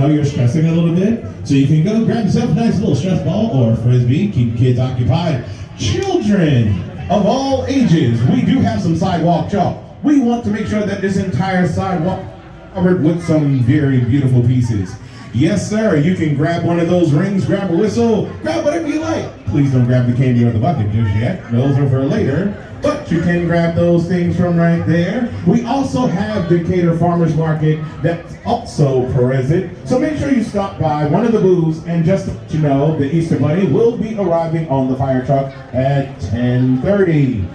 know you're stressing a little bit, so you can go grab yourself a nice little stress ball or frisbee, keep kids occupied. Children of all ages, we do have some sidewalk chalk. We want to make sure that this entire sidewalk is covered with some very beautiful pieces. Yes, sir, you can grab one of those rings, grab a whistle, grab whatever you like. Please don't grab the candy or the bucket just yet. Those are for later. But you can grab those things from right there. We also have Decatur Farmers Market that's also present. So make sure you stop by one of the booths, and just to let you know, the Easter Bunny will be arriving on the fire truck at 10:30.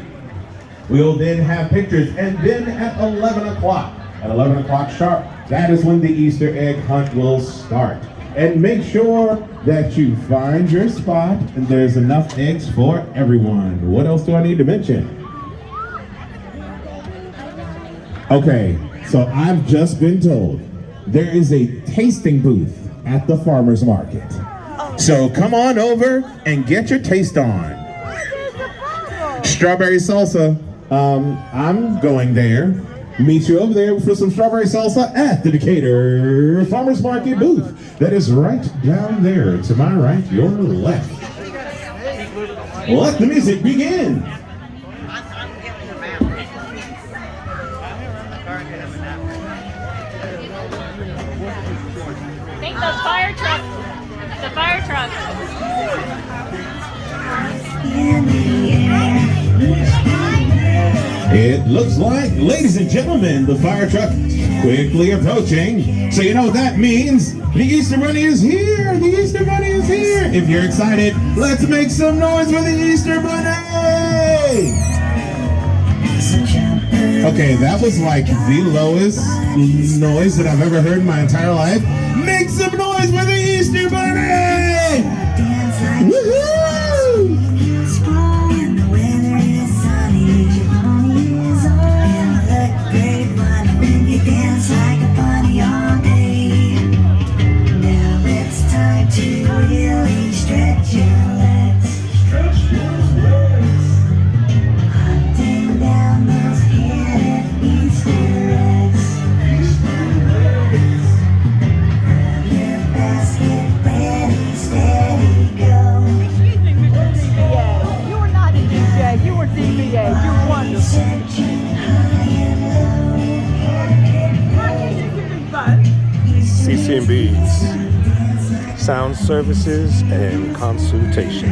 We'll then have pictures, and then at 11 o'clock sharp, that is when the Easter egg hunt will start. And make sure that you find your spot and there's enough eggs for everyone. What else do I need to mention? Okay, so I've just been told there is a tasting booth at the farmer's market. So come on over and get your taste on. Strawberry salsa. I'm going there. Meet you over there for some strawberry salsa at the Decatur Farmers Market booth. That is right down there. To my right, your left. Let the music begin. I think the fire truck. The fire truck. It looks like, ladies and gentlemen, the fire truck quickly approaching. So you know what that means? The Easter Bunny is here! The Easter Bunny is here! If you're excited, let's make some noise for the Easter Bunny! Okay, that was like the lowest noise that I've ever heard in my entire life. Make some noise for the Easter Bunny! Woohoo! CC&B'S, sound services and consultation.